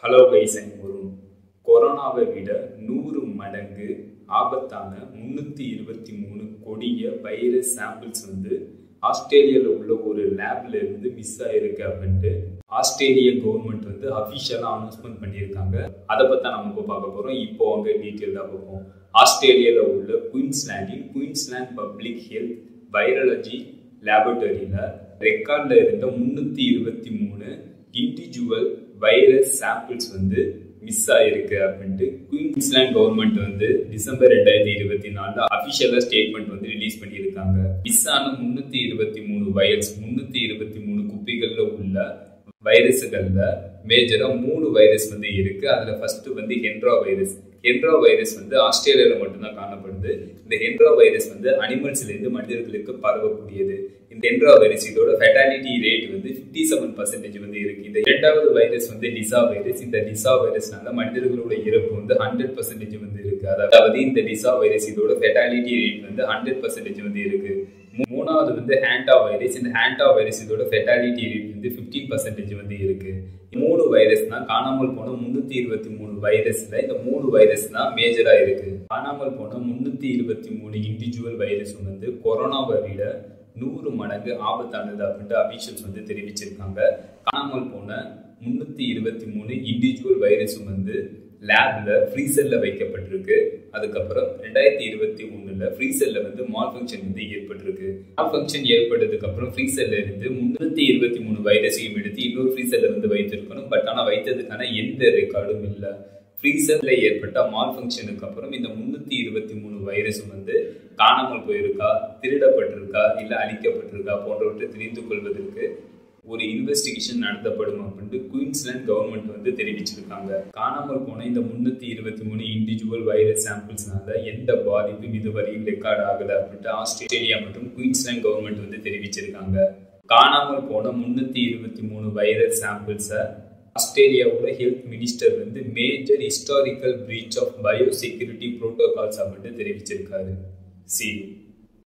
Hello guys, வரும் கொரோனாவை விட 100 மடங்கு ஆபத்தான 323 கொடிய வைரஸ் சாம்பிள்ஸ் ஆஸ்திரேலியாவில் உள்ள ஒரு லேப்ல இருந்து மிஸ் ஆயிருக்கு அப்படின்ட்டு ஆஸ்திரேலிய கவர்மெண்ட் அஃபிஷியலாக அனௌன்ஸ்மெண்ட் பண்ணியிருக்காங்க. அதை பற்றி நம்ம இப்போ பார்க்க போகிறோம். இப்போ அங்கே டீட்டெயிலாக பார்ப்போம். ஆஸ்திரேலியாவில் உள்ள குயின்ஸ்லாண்ட் பப்ளிக் ஹெல்த் வைரலஜி லேபரட்டரியில் ரெக்கார்டில் இருந்த 323 இண்டிவிஜுவல் வைரஸ் சாம்பிள்ஸ் மிஸ் ஆயிருக்கு அப்படின்ட்டு குயின்ஸ்லாண்ட் கவர்மெண்ட் டிசம்பர் 2024 அபிஷியலா ஸ்டேட்மெண்ட் ரிலீஸ் பண்ணியிருக்காங்க. மிஸ் ஆன 323 குப்பிகள்ல உள்ள வைரஸுகள்ல மேஜரா 3 வைரஸ் இருக்கு. அதுல ஃபர்ஸ்ட் ஹென்ட்ரா வைரஸ் ஆஸ்திரேலியால மட்டும்தான் காணப்படுது. இந்த ஹென்ட்ரா வைரஸ் அனிமல்ஸ்ல இருந்து மனிதர்களுக்கு பரவக்கூடியது. இந்த ஹென்ட்ரா வைரஸ் இதோட ஃபெட்டாலிட்டி ரேட் 57% இருக்கு. இந்த இரண்டாவது வைரஸ் லிசா வைரஸ். இந்த லிசா வைரஸ்னால மனிதர்களோட இறப்பு 100% இருக்கு. அதாவது இந்த லிசா வைரஸ் இதோட ஃபெட்டாலிட்டி ரேட் 100% இருக்கு. மூணாவது ஹேண்டா வைரஸ். இந்த ஹேண்டா வைரஸ் இதோட ஃபெட்டாலிட்டி ரேட் 15% இருக்கு. 3 வைரஸ் தான் காணாமல் போன 323 வைரஸ்ல இந்த 3 வைரஸ் தான் மேஜரா இருக்கு. காணாமல் போன 323 இண்டிவிஜுவல் வைரஸும் கொரோனாவை விட 100 மடங்கு ஆபத்தானது அப்படின்ட்டு அபிஷியல்ஸ் தெரிவிச்சிருக்காங்க. காணாமல் போன 323 இண்டிவிஜுவல் வைரஸும் லேப்ல ஃப்ரீசர்ல வைக்கப்பட்டிருக்கு. அதுக்கப்புறம் 2021 ஃப்ரீசர்ல மால்ஃபங்க்ஷன் ஏற்பட்டிருக்கு. மால்ஃபங்க்ஷன் ஏற்பட்டதுக்கு அப்புறம் ஃப்ரீசர்ல இருந்து 323 வைரஸையும் எடுத்து இன்னொரு ஃப்ரீசர்ல வைத்திருக்கணும். பட் ஆனா வைத்ததுக்கான எந்த ரெக்கார்டும் இல்லை. ஃப்ரீசர்ல ஏற்பட்ட மால்ஃபங்க்ஷனுக்கு அப்புறம் இந்த 323 வைரஸும் காணாமல் போயிருக்கா, திருடப்பட்டிருக்கா, இல்ல அழிக்கப்பட்டிருக்கா போன்றவற்றை தெரிந்து கொள்வதற்கு ஒரு இன்வெஸ்டிகேஷன் நடத்தப்படும் அப்படின்ட்டு குயின்ஸ்லாண்ட் கவர்மெண்ட் தெரிவிச்சிருக்காங்க. காணாமல் போன இந்த 323 இண்டிவிஜுவல் வைரஸ் சாம்பிள்ஸ்னால எந்த பாதிப்பும் இதுவரையும் ரெக்கார்ட் ஆகல அப்படின்ட்டு ஆஸ்திரேலியா மற்றும் குயின்ஸ்லாண்ட் கவர்மெண்ட் தெரிவிச்சிருக்காங்க. காணாமல் போன 323 வைரஸ் சாம்பிள்ஸை ஆஸ்திரேலியாவோட health minister major historical breach of bio security protocols அப்படின்ட்டு தெரிவிச்சிருக்காரு. See you.